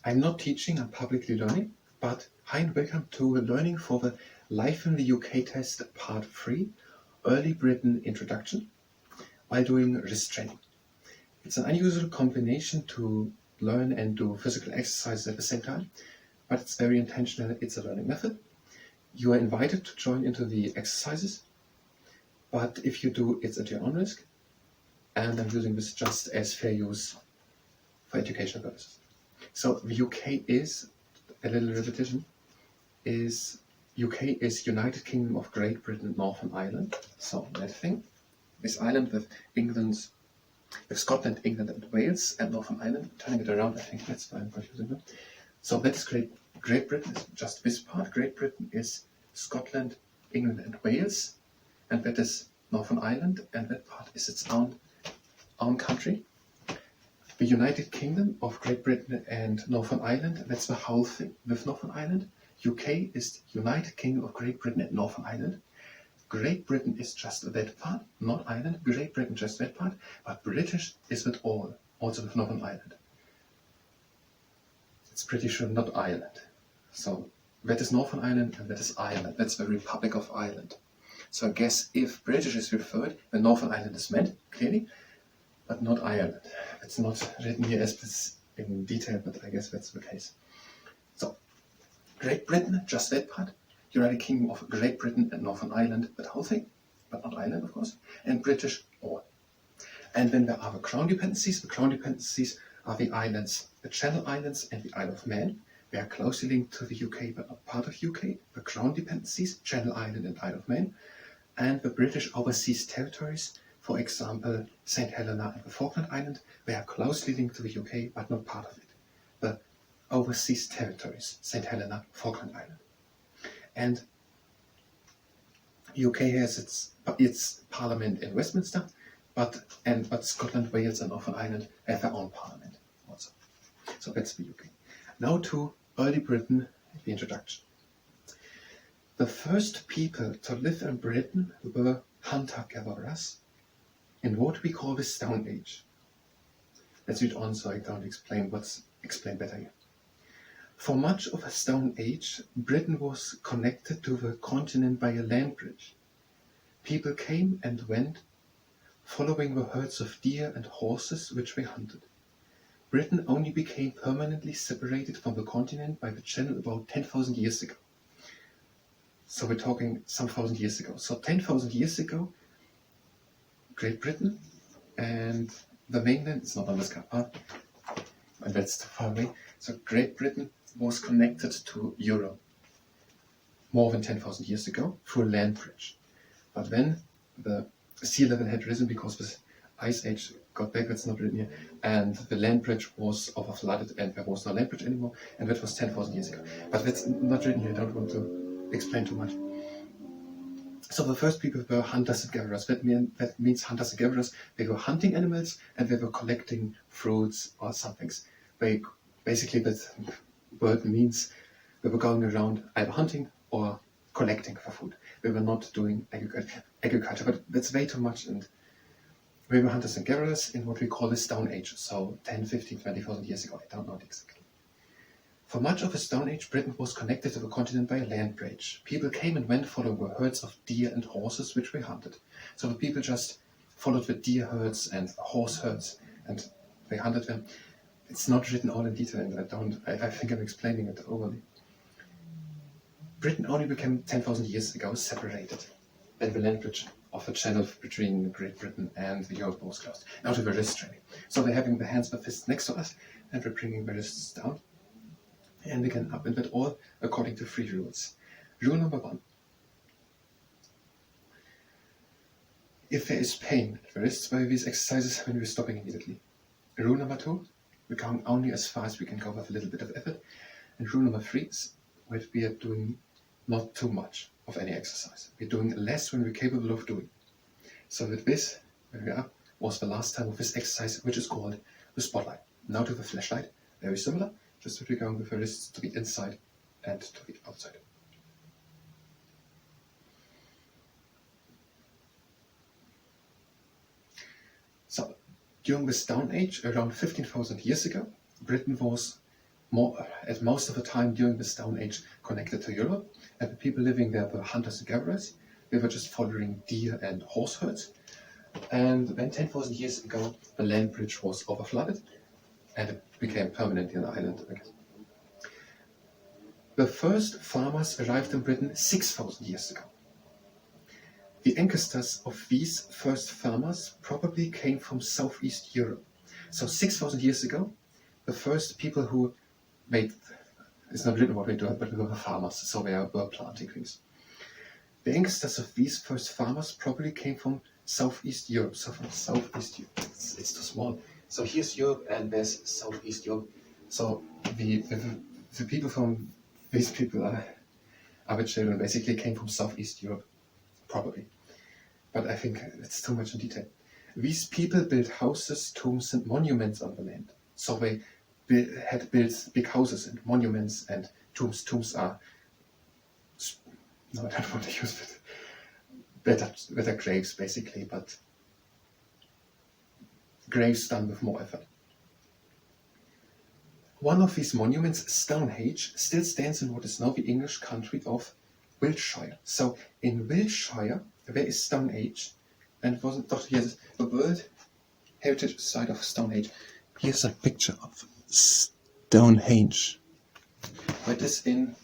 I'm not teaching, I'm publicly learning, but hi and welcome to Learning for the Life in the UK test part 3, Early Britain Introduction, while doing wrist training. It's an unusual combination to learn and do physical exercises at the same time, but it's very intentional, it's a learning method. You are invited to join into the exercises, but if you do, it's at your own risk, and I'm using this just as fair use for educational purposes. So the UK is, a little repetition, UK is United Kingdom of Great Britain, Northern Ireland. So that thing, this island with Scotland, England and Wales and Northern Ireland. Turning it around, I think that's why I'm confusing them. So that is Great Britain is just this part. Great Britain is Scotland, England and Wales, and that is Northern Ireland, and that part is its own country. The United Kingdom of Great Britain and Northern Ireland, that's the whole thing with Northern Ireland. UK is United Kingdom of Great Britain and Northern Ireland. Great Britain is just that part, not Ireland. Great Britain just that part, but British is with all, also with Northern Ireland. It's pretty sure not Ireland. So that is Northern Ireland and that is Ireland. That's the Republic of Ireland. So I guess if British is referred, then Northern Ireland is meant, clearly, but not Ireland. It's not written here as this in detail, but I guess that's the case. So, Great Britain, just that part. United Kingdom of Great Britain and Northern Ireland, that whole thing, but not Ireland, of course. And British, all. And then there are the Crown dependencies. The Crown dependencies are the islands, the Channel Islands and the Isle of Man. They are closely linked to the UK, but not part of UK. The Crown dependencies, Channel Island and Isle of Man. And the British overseas territories, for example, St. Helena and the Falkland Island, they are closely linked to the UK, but not part of it. The overseas territories, St. Helena, Falkland Island. And UK has its parliament in Westminster, but Scotland, Wales and Northern Ireland have their own parliament also. So that's the UK. Now to early Britain, the introduction. The first people to live in Britain were hunter-gatherers in what we call the Stone Age. Let's read on so I don't explain what's explained better here. For much of the Stone Age, Britain was connected to the continent by a land bridge. People came and went, following the herds of deer and horses which they hunted. Britain only became permanently separated from the continent by the Channel about 10,000 years ago. So we're talking some thousand years ago. So 10,000 years ago, Great Britain and the mainland, it's not on this card, and that's too far away. So Great Britain was connected to Europe more than 10,000 years ago through a land bridge. But then the sea level had risen because the ice age got backwards, not written here, and the land bridge was overflooded and there was no land bridge anymore, and that was 10,000 years ago. But that's not written here, I don't want to explain too much. So the first people were hunters and gatherers. That means hunters and gatherers. They were hunting animals and they were collecting fruits or some things. Basically, that word means they were going around either hunting or collecting for food. They were not doing agriculture, but that's way too much. And we were hunters and gatherers in what we call the Stone Age. So 10, 15, 20,000 years ago. I don't know it exactly. For much of the Stone Age, Britain was connected to the continent by a land bridge. People came and went following the herds of deer and horses which they hunted. So the people just followed the deer herds and horse herds and they hunted them. It's not written all in detail and I think I'm explaining it overly. Britain only became 10,000 years ago separated. Then the land bridge of the channel between Great Britain and Europe was closed. Now to the wrist training. So they're having the hands by fists next to us and we're bringing the wrists down. And again up, and that all according to 3 rules. Rule number 1. If there is pain at the wrists by these exercises, when we're stopping immediately. Rule number 2, we're going only as far as we can go with a little bit of effort. And rule number 3 is that we are doing not too much of any exercise. We're doing less when we're capable of doing. So that this, where we are, was the last time of this exercise, which is called the spotlight. Now to the flashlight, very similar. Just that we're going with the wrists to the inside and to the outside. So, during the Stone Age, around 15,000 years ago, Britain was most of the time during the Stone Age connected to Europe, and the people living there were hunters and gatherers. They were just following deer and horse herds. And then 10,000 years ago, the land bridge was overflooded, and it became permanently an island again. The first farmers arrived in Britain 6,000 years ago. The ancestors of these first farmers probably came from Southeast Europe. So 6,000 years ago, the first people who made, it's not written what they do, but they were farmers, so they were planting things. The ancestors of these first farmers probably came from Southeast Europe. So from Southeast Europe, it's too small. So here's Europe and there's Southeast Europe. So the people from these people are the children, basically came from Southeast Europe, probably. But I think it's too much in detail. These people built houses, tombs, and monuments on the land. So they had built big houses and monuments and tombs. Tombs are, no, I don't want to use it. Better graves, basically, but graves done with more effort. One of these monuments, Stonehenge, still stands in what is now the English country of Wiltshire. So in Wiltshire, there is Stonehenge, and it wasn't here the World Heritage Site of Stonehenge. Here's a picture of Stonehenge. It is in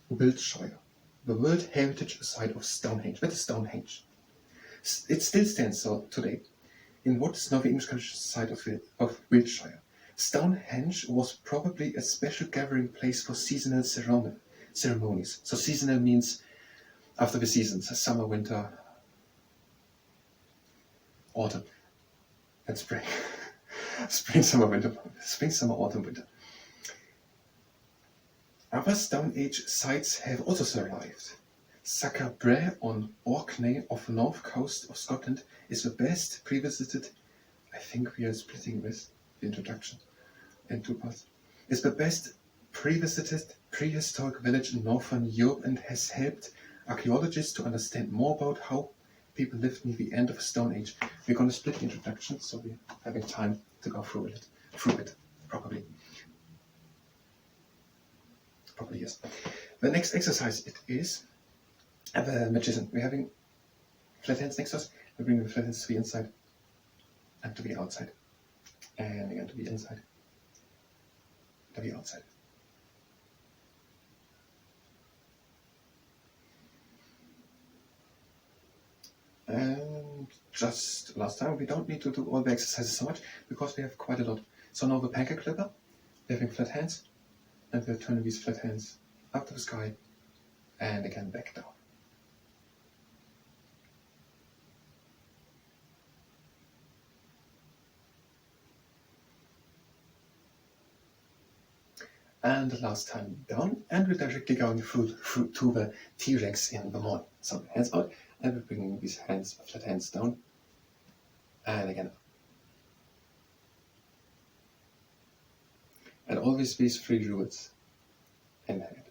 Wiltshire, the World Heritage Site of Stonehenge. That is Stonehenge. It still stands so today in what is now the English country site of Wiltshire. Stonehenge was probably a special gathering place for seasonal ceremonies. So seasonal means after the seasons, summer, winter, autumn, and spring. Spring, summer, autumn, winter. Other Stone Age sites have also survived. Sacre on Orkney off the north coast of Scotland is the best pre-visited, I think we are splitting this, the introduction, in two parts, is the best pre-visited prehistoric village in northern Europe and has helped archaeologists to understand more about how people lived near the end of the Stone Age. We're going to split the introduction, so we're having time to go through it properly. Probably, yes. The next exercise it is the magician. We're having flat hands next to us. We're bringing the flat hands to the inside and to the outside. And again to the inside, to the outside. And just last time, we don't need to do all the exercises so much because we have quite a lot. So now the pancake flipper, we're having flat hands, and we're turning these flat hands up to the sky and again back down. And the last time down, and we're directly going through to the T-Rex in the morning. So hands out, and we're bringing these hands, flat hands down, and again up. And always these three rules in hand.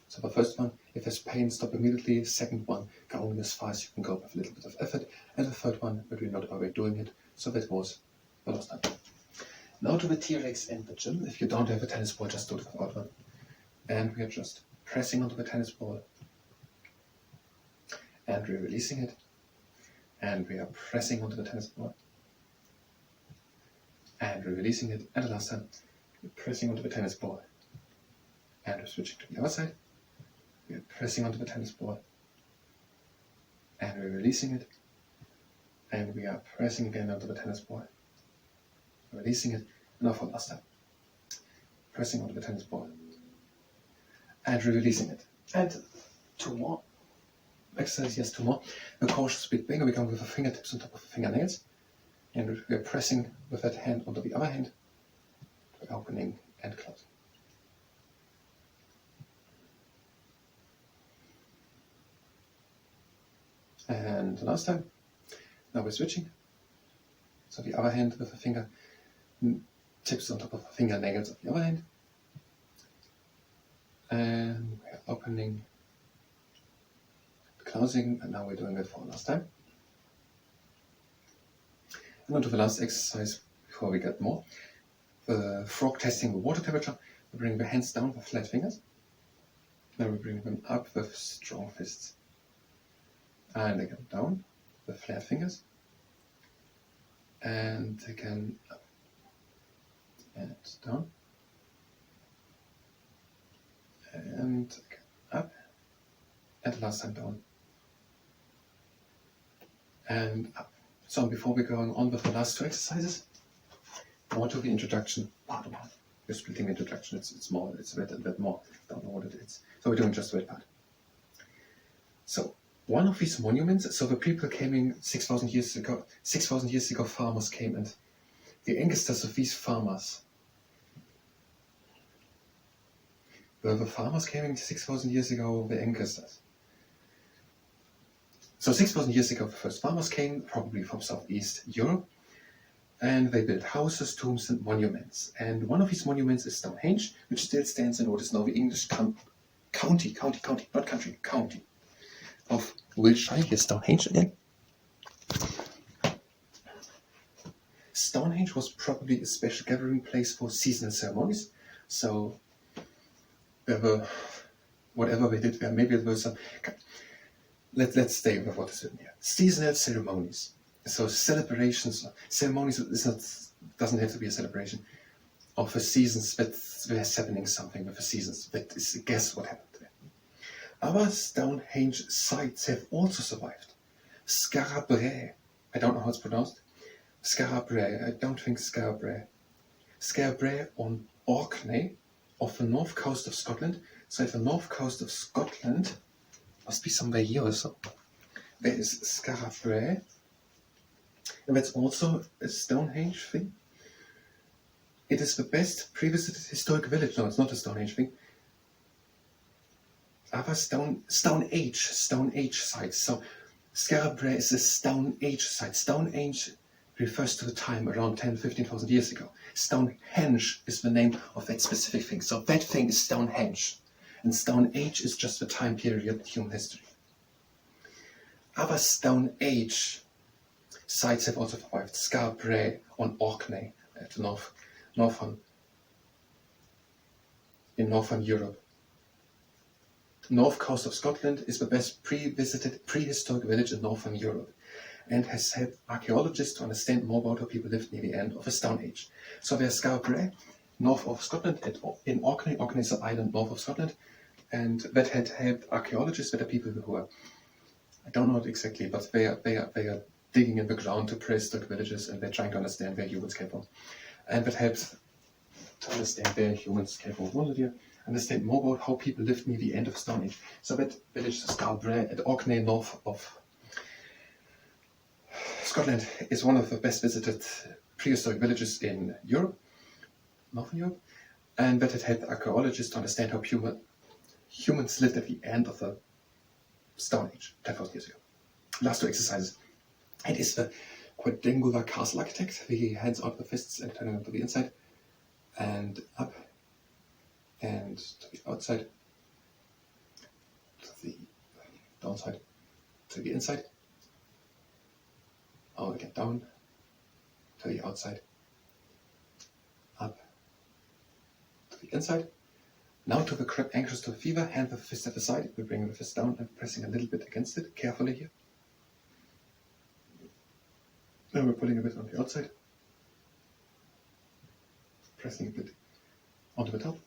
So the first one, if there's pain, stop immediately. Second one, go only as far as you can go with a little bit of effort. And the third one, but we're not already doing it. So that was the last time. Now to the T-Rex in the gym. If you don't have a tennis ball, just do it without one. And we are just pressing onto the tennis ball. And we're releasing it. And we are pressing onto the tennis ball. And we're releasing it. And the last time, we're pressing onto the tennis ball. And we're switching to the other side. We're pressing onto the tennis ball. And we're releasing it. And we are pressing again onto the tennis ball. Releasing it, and now for the last time. Pressing onto the tennis ball. And releasing it. And two more. Exercise, yes, two more. The cautious bit bigger. We're going with the fingertips on top of the fingernails. And we're pressing with that hand onto the other hand. Opening and closing. And the last time. Now we're switching. So the other hand with the finger tips on top of the fingernails of the other hand. And we're opening, closing, and now we're doing it for the last time. And on to the last exercise before we get more. the frog testing the water temperature. We bring the hands down with flat fingers. Then we bring them up with strong fists. And again down with flat fingers. And again up. And down. And again up. And last time down. And up. So before we're going on with the last two exercises, more to the introduction part 1. We're splitting the introduction, it's more, it's a bit more, don't know what it is. So we're doing just the part. So one of these monuments, so the people came in 6,000 years ago, farmers came, and the ancestors of these farmers, the farmers came in 6,000 years ago, the ancestors. So 6,000 years ago, the first farmers came, probably from Southeast Europe, and they built houses, tombs, and monuments. And one of these monuments is Stonehenge, which still stands in what is now the English county of Wiltshire. Here's Stonehenge again. Stonehenge was probably a special gathering place for seasonal ceremonies. So there were, whatever they did there, maybe there was some. Let's stay with what is written here. Seasonal ceremonies. So celebrations, ceremonies doesn't have to be a celebration of the seasons that there's happening something with the seasons. That is a guess what happened there. Other Stonehenge sites have also survived. Skarabrae, I don't know how it's pronounced. Skarabrae, I don't think Skarabrae. Skarabrae on Orkney, off the north coast of Scotland. So at the north coast of Scotland, must be somewhere here also, there is Skarabrae. And that's also a Stonehenge thing. It is the best pre-visited historic village. No, it's not a Stonehenge thing. Other Stone Age sites. So Skarabrae is a Stone Age site. Stonehenge refers to the time around 10,000–15,000 years ago. Stonehenge is the name of that specific thing. So that thing is Stonehenge. And Stone Age is just the time period in human history. Other Stone Age sites have also survived. Skarabrae on Orkney, at in northern Europe. North coast of Scotland is the best pre-visited prehistoric village in northern Europe, and has helped archaeologists to understand more about how people lived near the end of the Stone Age. So there's Skarabrae, north of Scotland, in Orkney. Orkney is an island north of Scotland, and that had helped archaeologists, that are people who are, I don't know it exactly, but they are digging in the ground to prehistoric villages, and they're trying to understand where humans came from. And that helps to understand where humans came from. Understand more about how people lived near the end of Stone Age. So that village, Skarabrae at Orkney, north of Scotland, is one of the best visited prehistoric villages in Europe, northern Europe, and that had helped archaeologists to understand how humans lived at the end of the Stone Age, 10,000 years ago. Last two exercises. It is the quadrangular castle architect. The hands out the fists and turning them to the inside and up and to the outside, to the downside, to the inside, out again down, to the outside, up, to the inside. Now to the crab anxious to the fever, hand the fist at the side. We bring the fist down and pressing a little bit against it, carefully here. Now we're pulling a bit on the outside, pressing a bit onto the top.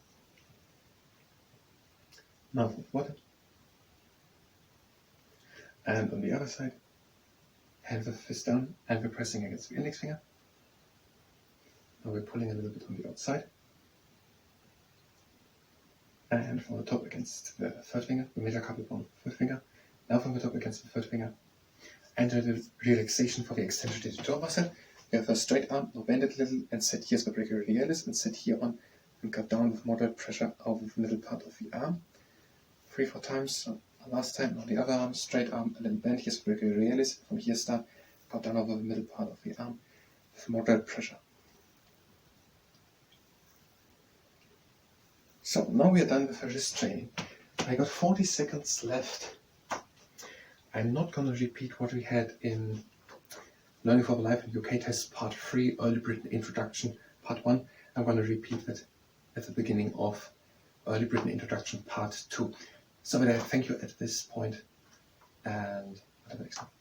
Now from the bottom. And on the other side, hand the fist down and we're pressing against the index finger. Now we're pulling a little bit on the outside. And from the top against the third finger, the major carpal bone of the third finger. Now from the top against the third finger. And a relaxation for the extension of the jaw muscle. We have a straight arm, now bend it a little and sit here's the brachioradialis and sit here on and cut down with moderate pressure over the middle part of the arm. 3-4 times. So last time on the other arm, straight arm, a little bend. Here's the brachioradialis. From here start, cut down over the middle part of the arm with moderate pressure. So now we are done with the wrist training. I got 40 seconds left. I'm not going to repeat what we had in Learning for the Life in UK test part 3, Early Britain Introduction, part 1. I'm going to repeat it at the beginning of Early Britain Introduction Part 2. So I thank you at this point, and until next time.